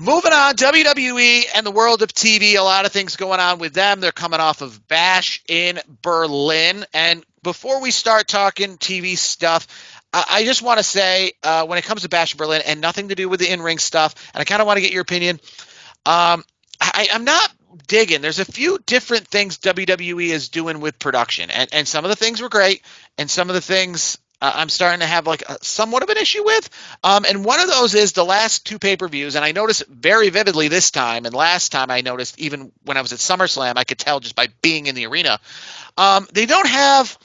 Moving on, WWE and the world of TV, a lot of things going on with them. They're coming off of Bash in Berlin. And before we start talking TV stuff, I just want to say when it comes to Bash in Berlin, and nothing to do with the in-ring stuff, and I kind of want to get your opinion, I'm not digging. There's a few different things WWE is doing with production, and some of the things were great, and some of the things I'm starting to have like somewhat of an issue with. And one of those is the last two pay-per-views, and I noticed very vividly this time, and last time I noticed even when I was at SummerSlam, I could tell just by being in the arena. They don't have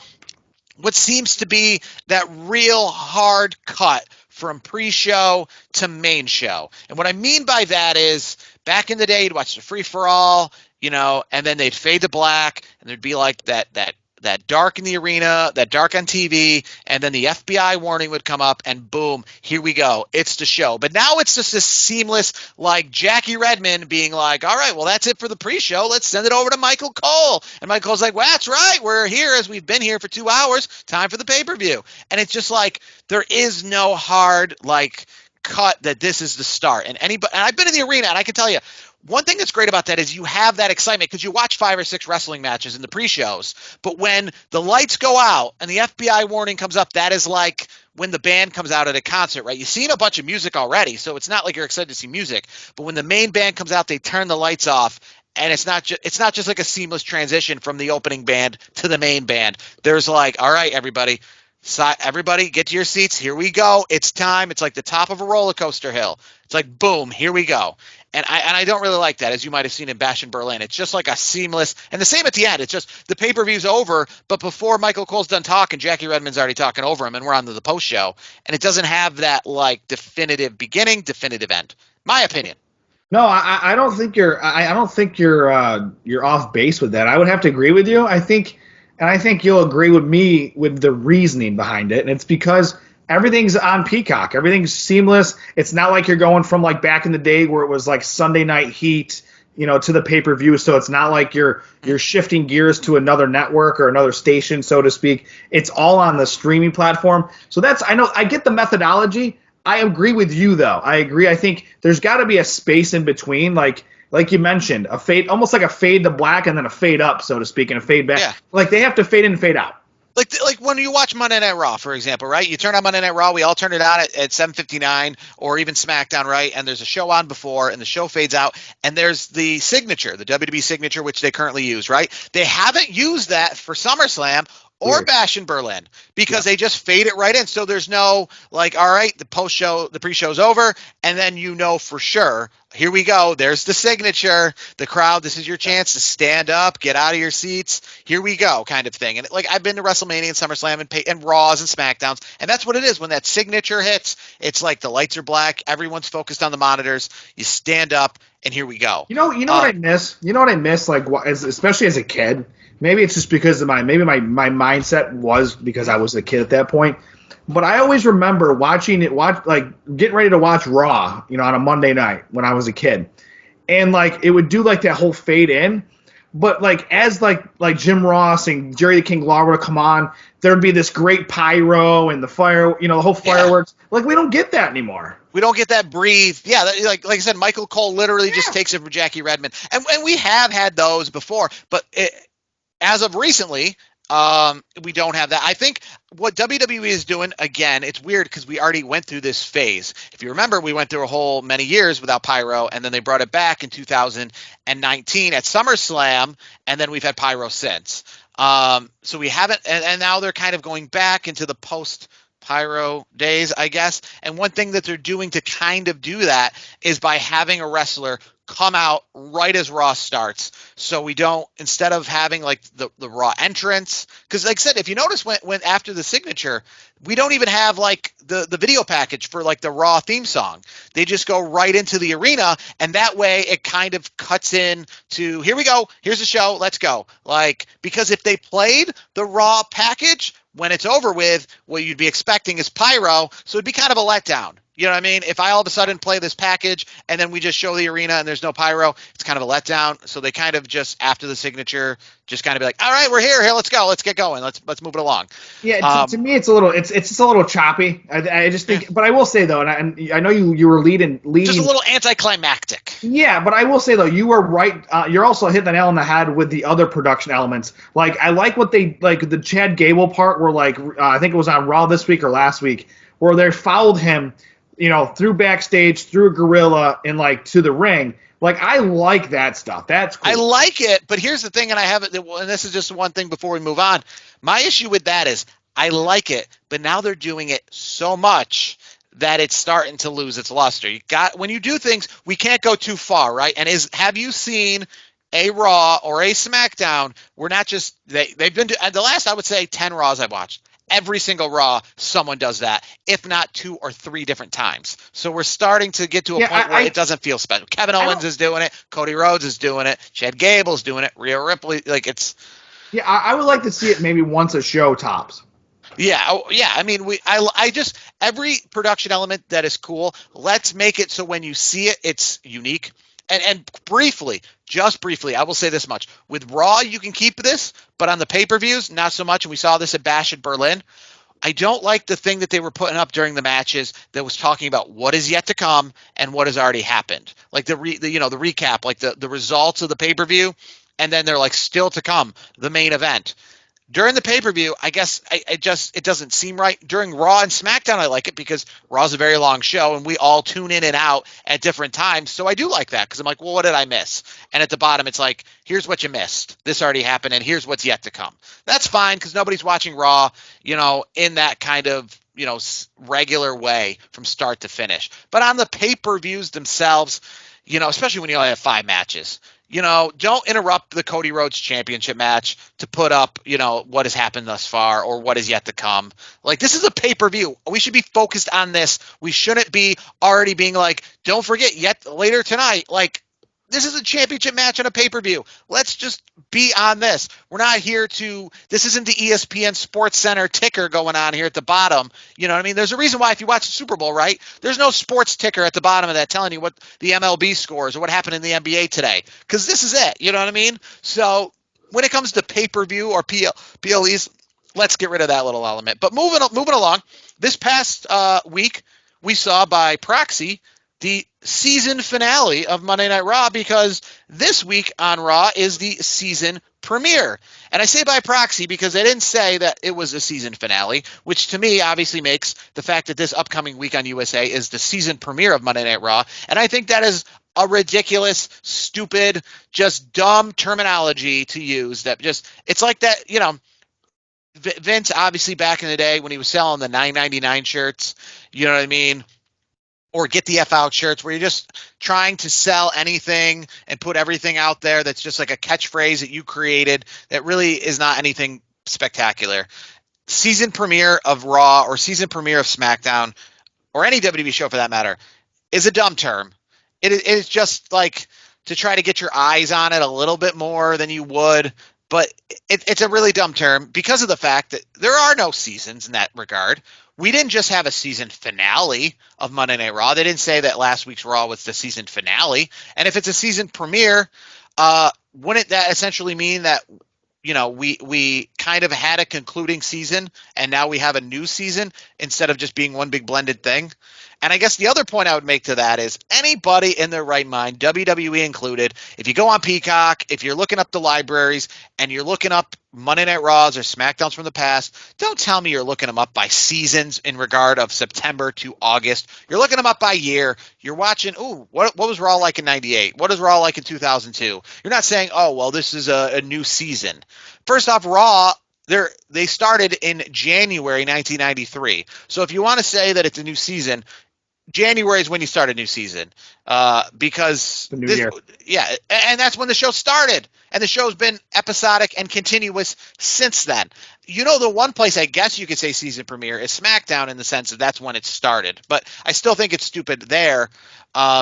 what seems to be that real hard cut from pre-show to main show. And what I mean by that is back in the day, you'd watch the free-for-all, and then they'd fade to black, and there'd be like that dark in the arena, that dark on TV, and then the FBI warning would come up, and boom, here we go. It's the show. But now it's just this seamless, like Jackie Redmond being like, all right, well, that's it for the pre-show. Let's send it over to Michael Cole. And Michael Cole's like, well, that's right. We're here as we've been here for 2 hours. Time for the pay-per-view. And it's just like there is no hard, like, cut that this is the start. And I've been in the arena, and I can tell you, one thing that's great about that is you have that excitement because you watch 5 or 6 wrestling matches in the pre-shows. But when the lights go out and the FBI warning comes up, that is like when the band comes out at a concert, right? You've seen a bunch of music already, so it's not like you're excited to see music. But when the main band comes out, they turn the lights off, and it's not just like a seamless transition from the opening band to the main band. There's like, all right, everybody get to your seats. Here we go. It's time. It's like the top of a roller coaster hill. It's like, boom, here we go. And I don't really like that, as you might have seen in Bash in Berlin. It's just like a seamless, and the same at the end. It's just the pay-per-view's over, but before Michael Cole's done talking, Jackie Redmond's already talking over him, and we're on to the post-show. And it doesn't have that like definitive beginning, definitive end. My opinion. No, I don't think you're. I don't think you're off base with that. I would have to agree with you. I think you'll agree with me with the reasoning behind it, and it's because everything's on Peacock. Everything's seamless. It's not like you're going from like back in the day where it was like Sunday Night Heat, to the pay-per-view. So it's not like you're shifting gears to another network or another station, so to speak. It's all on the streaming platform. So I get the methodology. I agree with you though. I agree. I think there's got to be a space in between, like you mentioned, a fade, almost like a fade to black and then a fade up, so to speak, and a fade back. Yeah. Like they have to fade in and fade out. Like when you watch Monday Night Raw, for example, right? You turn on Monday Night Raw, we all turn it on at 7:59 or even SmackDown, right? And there's a show on before, and the show fades out, and there's the signature, the WWE signature, which they currently use, right? They haven't used that for SummerSlam or Weird. Bash in Berlin because they just fade it right in. So there's no like, all right, the post-show, the pre-show's over, and then for sure, here we go. There's the signature. The crowd, this is your chance to stand up, get out of your seats. Here we go, kind of thing. And like I've been to WrestleMania and SummerSlam and Raws and SmackDowns, and that's what it is. When that signature hits, it's like the lights are black, everyone's focused on the monitors. You stand up, and here we go. You know what I miss? You know what I miss? Like, especially as a kid. Maybe it's just because of my mindset was because I was a kid at that point. But I always remember getting ready to watch Raw, on a Monday night when I was a kid. And like it would do like that whole fade in. But like as like Jim Ross and Jerry the King Lawler would come on, there'd be this great pyro and the fire, the whole fireworks. Yeah. Like we don't get that anymore. We don't get that breathe. Yeah, like I said, Michael Cole literally just takes it from Jackie Redmond. And we have had those before, but as of recently, we don't have that. I think what WWE is doing, again, it's weird because we already went through this phase. If you remember, we went through a whole many years without pyro, and then they brought it back in 2019 at SummerSlam, and then we've had pyro since. So we haven't, and now they're kind of going back into the post-pyro days, I guess. And one thing that they're doing to kind of do that is by having a wrestler come out right as Raw starts, so we don't, instead of having like the Raw entrance, because like I said, if you notice when after the signature, we don't even have like the video package for like the Raw theme song. They just go right into the arena, and that way it kind of cuts in to, here we go, here's the show, let's go. Like, because if they played the Raw package when it's over with, what you'd be expecting is pyro, so it'd be kind of a letdown. You know what I mean? If I all of a sudden play this package and then we just show the arena and there's no pyro, it's kind of a letdown. So they kind of just after the signature, just kind of be like, all right, we're here. Here, let's go. Let's get going. Let's move it along. Yeah, to me, it's a little, it's just a little choppy. I just think, but I will say though, and I know you were leading, just a little anticlimactic. Yeah, but I will say though, you were right. You're also hitting the nail on the head with the other production elements. Like I like what they like the Chad Gable part, where like I think it was on Raw this week or last week, where they followed him, through backstage, through a gorilla, and like to the ring. Like I like that stuff. That's cool. I like it, but here's the thing, and I have it, and this is just one thing before we move on. My issue with that is I like it, but now they're doing it so much that it's starting to lose its luster. When you do things, we can't go too far, right? And have you seen a Raw or a SmackDown? We're not just they've been the last, I would say, 10 Raws I've watched. Every single Raw, someone does that, if not 2 or 3 different times. So we're starting to get to a point where it doesn't feel special. Kevin Owens is doing it. Cody Rhodes is doing it. Chad Gable's doing it. Rhea Ripley, like it's. Yeah, I would like to see it maybe once a show tops. Yeah, I mean, I just every production element that is cool. Let's make it so when you see it, it's unique. And just briefly, I will say this much. With Raw, you can keep this, but on the pay-per-views, not so much. And we saw this at Bash at Berlin. I don't like the thing that they were putting up during the matches that was talking about what is yet to come and what has already happened. Like the recap, like the results of the pay-per-view, and then they're like still to come, the main event. During the pay-per-view, I guess it doesn't seem right. During Raw and SmackDown, I like it because Raw's a very long show and we all tune in and out at different times. So I do like that because I'm like, well, what did I miss? And at the bottom, it's like, here's what you missed. This already happened and here's what's yet to come. That's fine because nobody's watching Raw, in that kind of, regular way from start to finish. But on the pay-per-views themselves, especially when you only have 5 matches, don't interrupt the Cody Rhodes championship match to put up, what has happened thus far or what is yet to come. Like, this is a pay-per-view. We should be focused on this. We shouldn't be already being like, don't forget yet later tonight. Like, this is a championship match on a pay-per-view. Let's just be on this. We're not here this isn't the ESPN Sports Center ticker going on here at the bottom. You know what I mean? There's a reason why if you watch the Super Bowl, right, there's no sports ticker at the bottom of that telling you what the MLB scores or what happened in the NBA today. Because this is it. You know what I mean? So when it comes to pay-per-view or PLEs, let's get rid of that little element. But moving along, this past week, we saw by proxy the season finale of Monday Night Raw because this week on Raw is the season premiere. And I say by proxy because they didn't say that it was a season finale, which to me obviously makes the fact that this upcoming week on USA is the season premiere of Monday Night Raw. And I think that is a ridiculous, stupid, just dumb terminology to use that just, it's like that, Vince obviously back in the day when he was selling the $9.99 shirts, you know what I mean? Or get the F out shirts where you're just trying to sell anything and put everything out there that's just like a catchphrase that you created that really is not anything spectacular. Season premiere of Raw or season premiere of SmackDown or any WWE show for that matter is a dumb term. It is just like to try to get your eyes on it a little bit more than you would. But it's a really dumb term because of the fact that there are no seasons in that regard. We didn't just have a season finale of Monday Night Raw. They didn't say that last week's Raw was the season finale. And if it's a season premiere, wouldn't that essentially mean that, we kind of had a concluding season and now we have a new season instead of just being one big blended thing? And I guess the other point I would make to that is anybody in their right mind, WWE included, if you go on Peacock, if you're looking up the libraries and you're looking up Monday Night Raws or SmackDowns from the past, don't tell me you're looking them up by seasons in regard of September to August. You're looking them up by year. You're watching, what was Raw like in 98? What is Raw like in 2002? You're not saying, this is a new season. First off, Raw, they started in January 1993. So if you want to say that it's a new season, January is when you start a new season because the new year. Yeah, and that's when the show started, and the show's been episodic and continuous since then. The one place I guess you could say season premiere is SmackDown in the sense that that's when it started, but I still think it's stupid there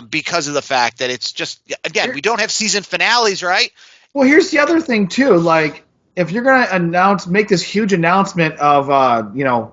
because of the fact that it's just, again, we don't have season finales, right? Well, here's the other thing too, like if you're gonna make this huge announcement of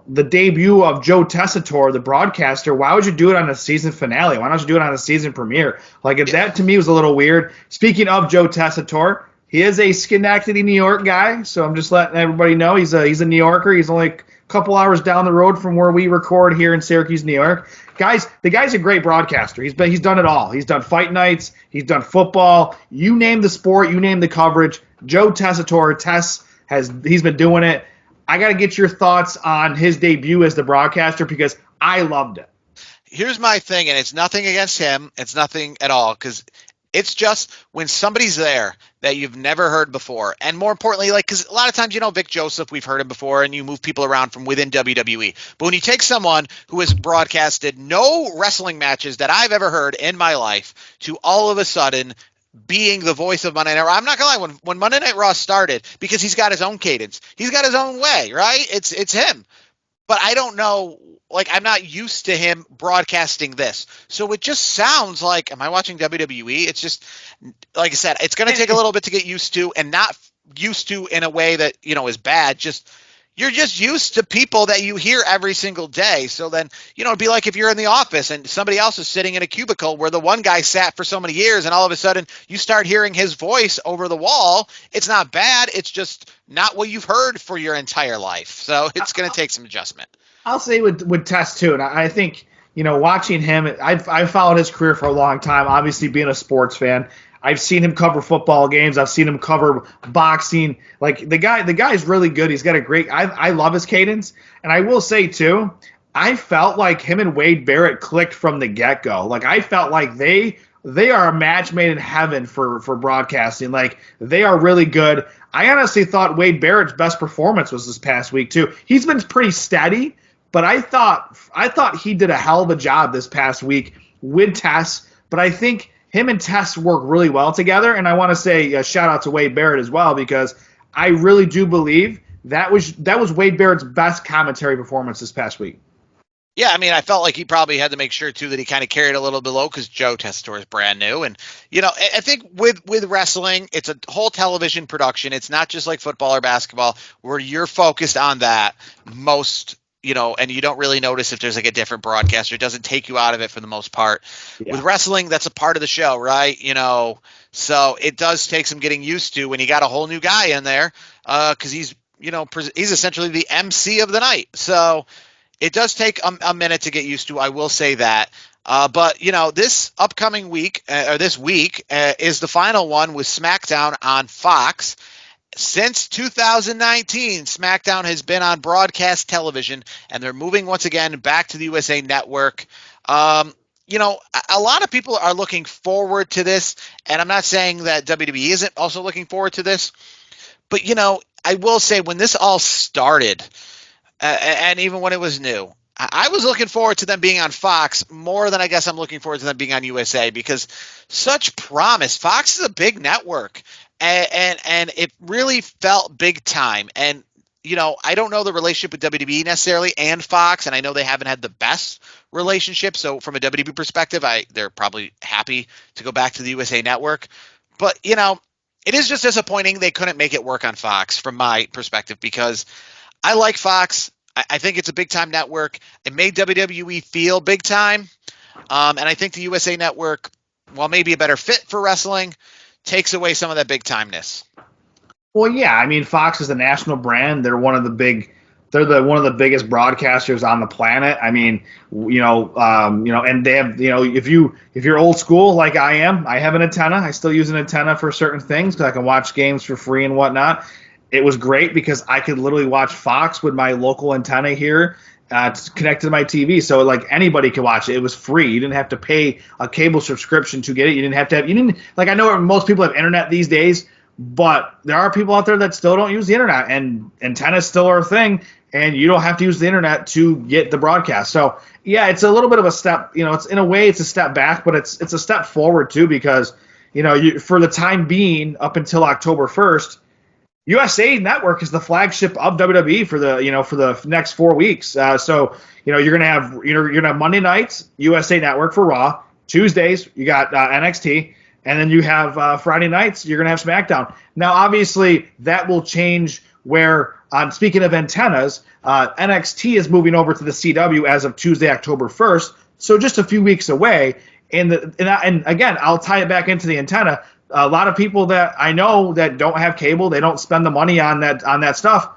the debut of Joe Tessitore, the broadcaster, why would you do it on a season finale? Why don't you do it on a season premiere? Like that to me was a little weird. Speaking of Joe Tessitore, he is a Schenectady, New York guy, so I'm just letting everybody know he's a New Yorker. He's only a couple hours down the road from where we record here in Syracuse, New York. Guys, the guy's a great broadcaster. He's done it all. He's done fight nights. He's done football. You name the sport. You name the coverage. Joe Tessitore, he's been doing it. I got to get your thoughts on his debut as the broadcaster because I loved it. Here's my thing, and it's nothing against him. It's nothing at all, because it's just when somebody's there that you've never heard before. And more importantly, because a lot of times, Vic Joseph, we've heard him before, and you move people around from within WWE. But when you take someone who has broadcasted no wrestling matches that I've ever heard in my life to all of a sudden being the voice of Monday Night Raw. I'm not going to lie, when Monday Night Raw started, because he's got his own cadence, he's got his own way, right? It's him. But I don't know, I'm not used to him broadcasting this. So it just sounds like, am I watching WWE? It's just, like I said, it's going to take a little bit to get used to, and not used to in a way that, is bad. You're just used to people that you hear every single day. So then, it'd be like if you're in the office and somebody else is sitting in a cubicle where the one guy sat for so many years, and all of a sudden you start hearing his voice over the wall. It's not bad. It's just not what you've heard for your entire life. So it's going to take some adjustment. I'll say with Tess too, and I think, watching him, I've followed his career for a long time, obviously being a sports fan. I've seen him cover football games. I've seen him cover boxing. The guy's really good. He's got a great. I love his cadence, and I will say too, I felt like him and Wade Barrett clicked from the get go. I felt like they are a match made in heaven for broadcasting. They are really good. I honestly thought Wade Barrett's best performance was this past week too. He's been pretty steady, but I thought he did a hell of a job this past week with Tess. But I think him and Tess work really well together, and I want to say a shout out to Wade Barrett as well, because I really do believe that was Wade Barrett's best commentary performance this past week. Yeah, I felt like he probably had to make sure too that he kind of carried a little below, because Joe Tessitore is brand new, and I think with wrestling, it's a whole television production. It's not just like football or basketball where you're focused on that most. And you don't really notice if there's a different broadcaster. It doesn't take you out of it for the most part. Yeah. With wrestling, that's a part of the show, right? So it does take some getting used to when you got a whole new guy in there, because he's essentially the MC of the night. So it does take a minute to get used to. I will say that. But this upcoming week, or this week, is the final one with SmackDown on Fox. Since 2019, SmackDown has been on broadcast television, and they're moving once again back to the USA Network. A lot of people are looking forward to this, and I'm not saying that WWE isn't also looking forward to this, but, I will say when this all started, and even when it was new, I was looking forward to them being on Fox more than I guess I'm looking forward to them being on USA, because such promise. Fox is a big network. And it really felt big time. And, I don't know the relationship with WWE necessarily and Fox, and I know they haven't had the best relationship. So from a WWE perspective, they're probably happy to go back to the USA Network. But, it is just disappointing they couldn't make it work on Fox from my perspective, because I like Fox. I think it's a big-time network. It made WWE feel big time. And I think the USA Network, while maybe a better fit for wrestling, takes away some of that big timeness. Well, yeah, Fox is a national brand. They're one of the biggest broadcasters on the planet. And they have, if you're old school like I am, I have an antenna. I still use an antenna for certain things because I can watch games for free and whatnot. It was great because I could literally watch Fox with my local antenna here. Connected to my TV, so anybody could watch it. It was free. You didn't have to pay a cable subscription to get it. You didn't have to have. I know most people have internet these days, but there are people out there that still don't use the internet, and antennas still are a thing, and you don't have to use the internet to get the broadcast. So yeah, it's a little bit of a step. It's in a way it's a step back, but it's a step forward too, because for the time being up until October 1st. USA Network is the flagship of WWE for the next 4 weeks. So you're gonna have Monday nights USA Network for Raw. Tuesdays you got NXT, and then you have Friday nights. You're gonna have SmackDown. Now, obviously, that will change. Where speaking of antennas, NXT is moving over to the CW as of Tuesday, October 1st. So just a few weeks away. And again, I'll tie it back into the antenna. A lot of people that I know that don't have cable, they don't spend the money on that stuff.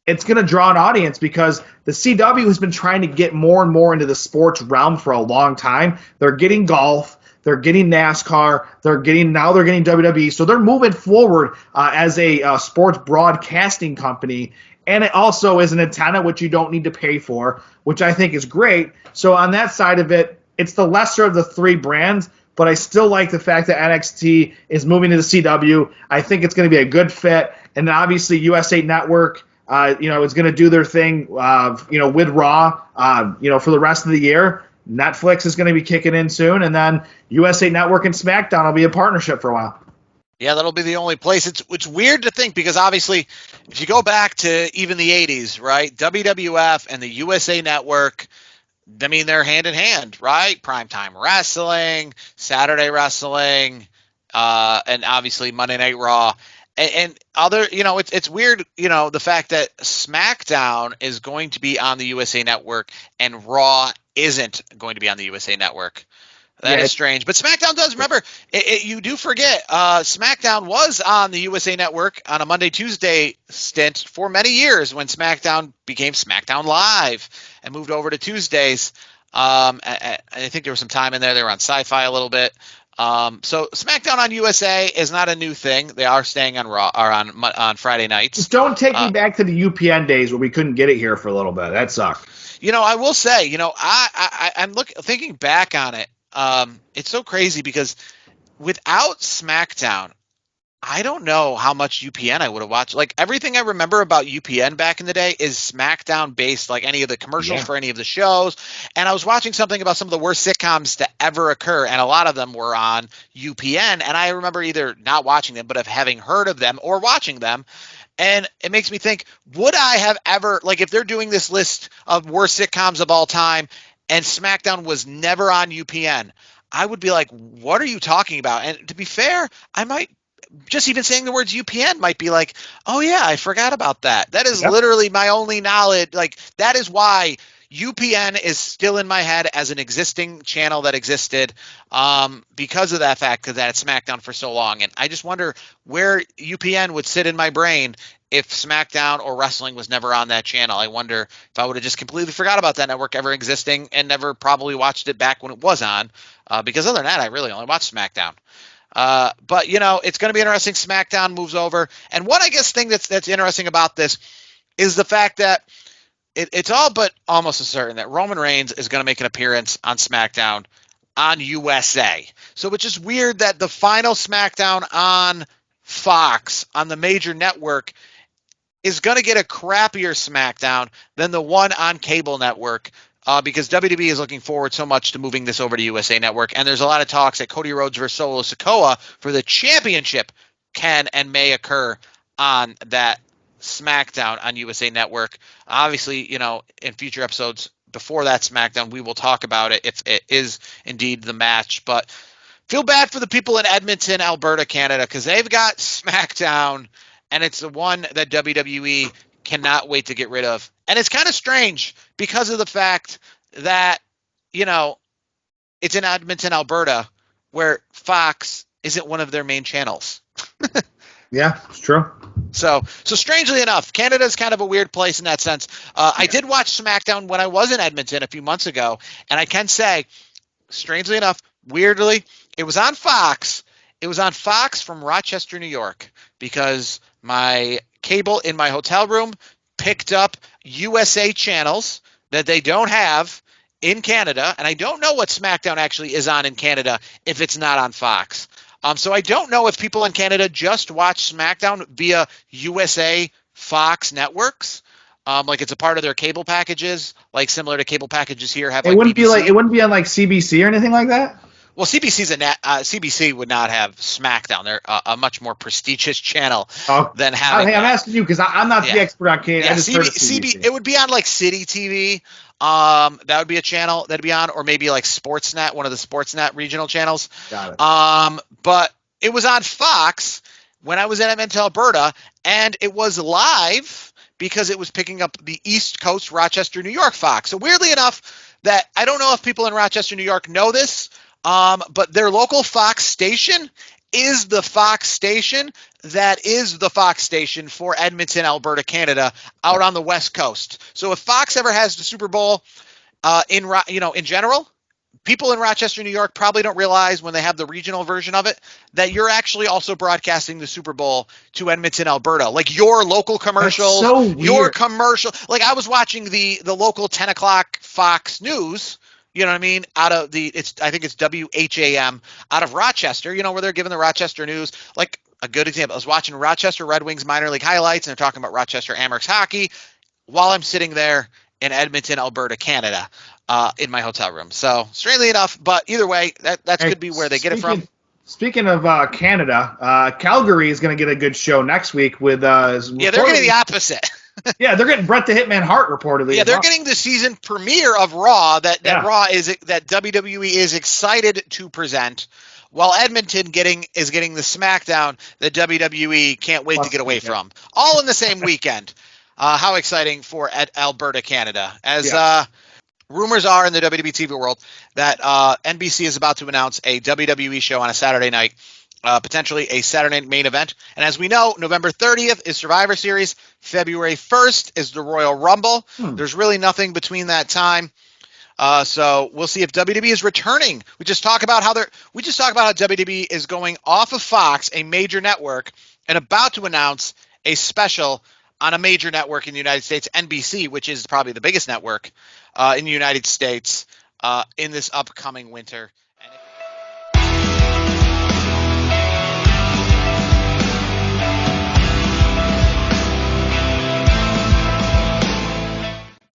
It's going to draw an audience because the CW has been trying to get more and more into the sports realm for a long time. They're getting golf, they're getting NASCAR, they're getting WWE. So they're moving forward as a sports broadcasting company. And it also is an antenna, which you don't need to pay for, which I think is great. So on that side of it, it's the lesser of the three brands, but I still like the fact that NXT is moving to the CW. I think it's going to be a good fit. And then obviously USA Network, is going to do their thing, with Raw, for the rest of the year. Netflix is going to be kicking in soon. And then USA Network and SmackDown will be a partnership for a while. Yeah, that'll be the only place. It's weird to think because obviously if you go back to even the 80s, right, WWF and the USA Network, I mean, they're hand in hand, right? Primetime wrestling, Saturday wrestling, and obviously Monday Night Raw. And other, it's weird, the fact that SmackDown is going to be on the USA Network and Raw isn't going to be on the USA Network. That is strange. But SmackDown does. Remember, you do forget, SmackDown was on the USA Network on a Monday, Tuesday stint for many years when SmackDown became SmackDown Live and moved over to Tuesdays. I think there was some time in there. They were on Sci-Fi a little bit. So SmackDown on USA is not a new thing. They are staying on Raw or on Friday nights. Just don't take me back to the UPN days where we couldn't get it here for a little bit. That sucked. I will say, I'm thinking back on it. It's so crazy because without SmackDown, I don't know how much UPN I would have watched. Like everything I remember about UPN back in the day is SmackDown based, like any of the commercials for any of the shows. And I was watching something about some of the worst sitcoms to ever occur. And a lot of them were on UPN. And I remember either not watching them, but of having heard of them or watching them. And it makes me think, would I have ever, like if they're doing this list of worst sitcoms of all time and SmackDown was never on UPN, I would be like, what are you talking about? And to be fair, I might just even saying the words UPN might be like, oh yeah, I forgot about that. That is literally my only knowledge. Like that is why UPN is still in my head as an existing channel that existed because of that fact that it's SmackDown for so long. And I just wonder where UPN would sit in my brain if SmackDown or wrestling was never on that channel. I wonder if I would have just completely forgot about that network ever existing and never probably watched it back when it was on because other than that, I really only watched SmackDown. But it's going to be interesting. SmackDown moves over. And one, I guess, thing that's interesting about this is the fact that it's all but almost a certain that Roman Reigns is going to make an appearance on SmackDown on USA. So it's just weird that the final SmackDown on Fox, on the major network, is going to get a crappier SmackDown than the one on cable network. Because WWE is looking forward so much to moving this over to USA Network. And there's a lot of talks that Cody Rhodes versus Solo Sikoa for the championship can and may occur on that SmackDown on USA Network. Obviously, in future episodes before that SmackDown, we will talk about it if it is indeed the match. But feel bad for the people in Edmonton, Alberta, Canada, because they've got SmackDown, and it's the one that WWE cannot wait to get rid of. And it's kind of strange because of the fact that, it's in Edmonton, Alberta, where Fox isn't one of their main channels. Yeah, it's true. So strangely enough, Canada's kind of a weird place in that sense. I did watch SmackDown when I was in Edmonton a few months ago, and I can say, strangely enough, weirdly, it was on Fox. It was on Fox from Rochester, New York, because my cable in my hotel room picked up USA channels that they don't have in Canada, and I don't know what SmackDown actually is on in Canada if it's not on Fox. So I don't know if people in Canada just watch SmackDown via USA Fox networks, like it's a part of their cable packages, like similar to cable packages here have. It like wouldn't BBC. it wouldn't be on like CBC or anything like that. Well, CBC would not have SmackDown. They're a much more prestigious channel Oh, than having. hey, I'm asking you because I'm not the Yeah. expert on Canada. Yeah, I just heard of CBC. It would be on like City TV. That would be a channel that'd be on, or maybe like Sportsnet, one of the Sportsnet regional channels. Got it. But it was on Fox when I was in Edmonton, Alberta, and it was live because it was picking up the East Coast Rochester, New York Fox. So weirdly enough, that I don't know if people in Rochester, New York know this, but their local Fox station is the Fox station that is the Fox station for Edmonton, Alberta, Canada, out on the West Coast. So if Fox ever has the Super Bowl in general, people in Rochester, New York probably don't realize when they have the regional version of it that you're actually also broadcasting the Super Bowl to Edmonton, Alberta. Like your local commercials, That's so weird. your commercial. Like I was watching the local 10 o'clock Fox News. You know what I mean? Out of I think it's WHAM out of Rochester, where they're giving the Rochester news. Like a good example, I was watching Rochester Red Wings minor league highlights, and they're talking about Rochester Amherst hockey while I'm sitting there in Edmonton, Alberta, Canada, in my hotel room. So strangely enough, but either way, that could be where they get it from. Speaking of Canada, Calgary is going to get a good show next week with. Yeah, they're getting the opposite. Yeah, they're getting Bret the Hitman Hart reportedly. Yeah, they're getting the season premiere of Raw that WWE is excited to present, while Edmonton is getting the SmackDown that WWE can't wait to get away from. All in the same weekend. How exciting for Alberta, Canada. As rumors are in the WWE TV world that NBC is about to announce a WWE show on a Saturday night. Potentially a Saturday night main event. And as we know, November 30th is Survivor Series. February 1st is the Royal Rumble. There's really nothing between that time. So we'll see if WWE is returning. We just talk about how WWE is going off of Fox, a major network, and about to announce a special on a major network in the United States, NBC, which is probably the biggest network in the United States in this upcoming winter.